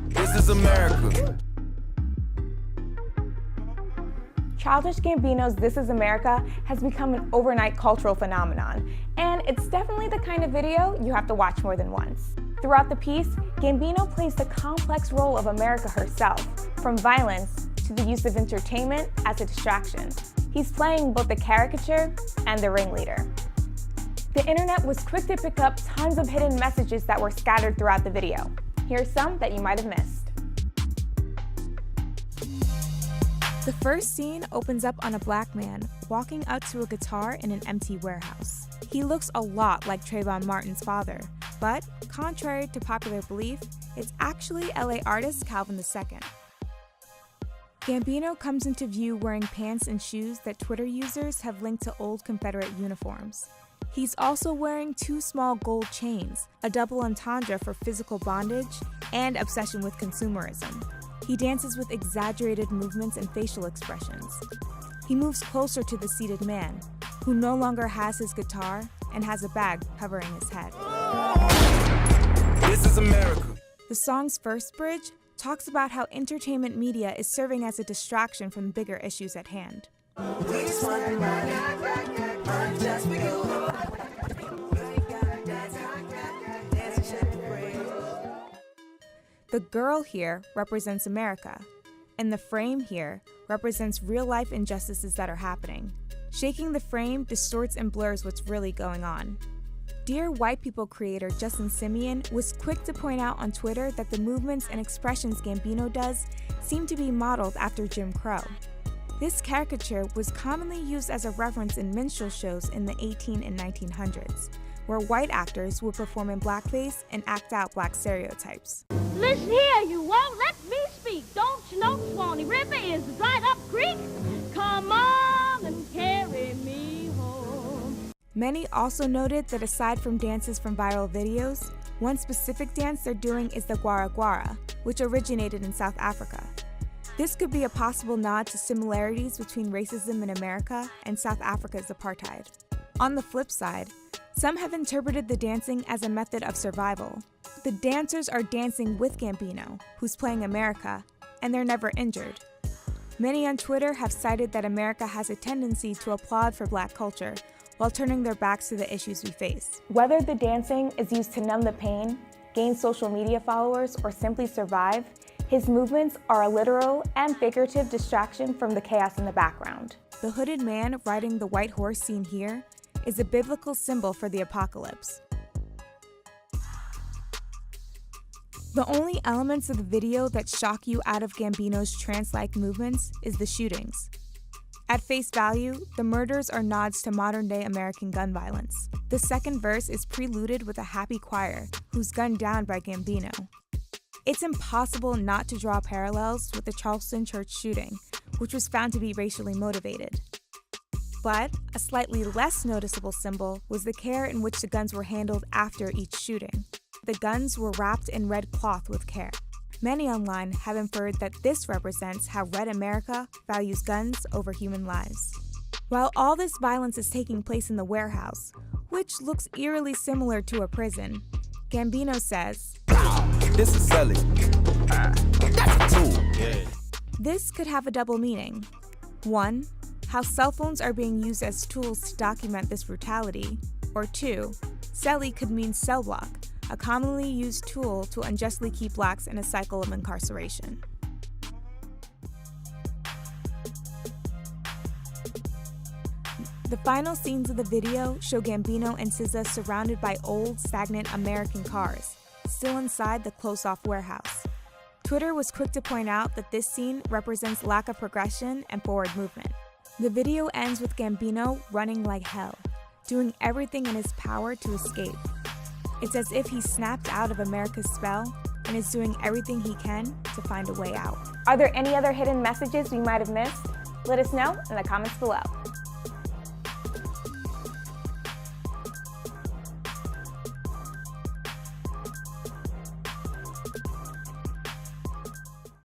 This is America. Childish Gambino's This Is America has become an overnight cultural phenomenon, and it's definitely the kind of video you have to watch more than once. Throughout the piece, Gambino plays the complex role of America herself, from violence to the use of entertainment as a distraction. He's playing both the caricature and the ringleader. The internet was quick to pick up tons of hidden messages that were scattered throughout the video. Here's some that you might have missed. The first scene opens up on a black man walking out to a guitar in an empty warehouse. He looks a lot like Trayvon Martin's father, but contrary to popular belief, it's actually LA artist Calvin II. Gambino comes into view wearing pants and shoes that Twitter users have linked to old Confederate uniforms. He's also wearing 2 small gold chains, a double entendre for physical bondage and obsession with consumerism. He dances with exaggerated movements and facial expressions. He moves closer to the seated man, who no longer has his guitar and has a bag covering his head. This is America. The song's first bridge talks about how entertainment media is serving as a distraction from bigger issues at hand. The girl here represents America, and the frame here represents real-life injustices that are happening. Shaking the frame distorts and blurs what's really going on. Dear White People creator Justin Simien was quick to point out on Twitter that the movements and expressions Gambino does seem to be modeled after Jim Crow. This caricature was commonly used as a reference in minstrel shows in the 1800s and 1900s, where white actors would perform in blackface and act out black stereotypes. Listen here, you won't let me speak. Don't you know Swanee River is a dried up creek? Come on and carry me home. Many also noted that aside from dances from viral videos, one specific dance they're doing is the Gwara Gwara, which originated in South Africa. This could be a possible nod to similarities between racism in America and South Africa's apartheid. On the flip side, some have interpreted the dancing as a method of survival. The dancers are dancing with Gambino, who's playing America, and they're never injured. Many on Twitter have cited that America has a tendency to applaud for Black culture while turning their backs to the issues we face. Whether the dancing is used to numb the pain, gain social media followers, or simply survive, his movements are a literal and figurative distraction from the chaos in the background. The hooded man riding the white horse seen here is a biblical symbol for the apocalypse. The only elements of the video that shock you out of Gambino's trance-like movements is the shootings. At face value, the murders are nods to modern-day American gun violence. The second verse is preluded with a happy choir, who's gunned down by Gambino. It's impossible not to draw parallels with the Charleston church shooting, which was found to be racially motivated. But a slightly less noticeable symbol was the care in which the guns were handled after each shooting. The guns were wrapped in red cloth with care. Many online have inferred that this represents how Red America values guns over human lives. While all this violence is taking place in the warehouse, which looks eerily similar to a prison, Gambino says, This is Sally. That's a tool. Yeah. This could have a double meaning. One, how cell phones are being used as tools to document this brutality, or 2, celly could mean cell block, a commonly used tool to unjustly keep Blacks in a cycle of incarceration. The final scenes of the video show Gambino and SZA surrounded by old, stagnant American cars, still inside the closed-off warehouse. Twitter was quick to point out that this scene represents lack of progression and forward movement. The video ends with Gambino running like hell, doing everything in his power to escape. It's as if he snapped out of America's spell and is doing everything he can to find a way out. Are there any other hidden messages we might have missed? Let us know in the comments below.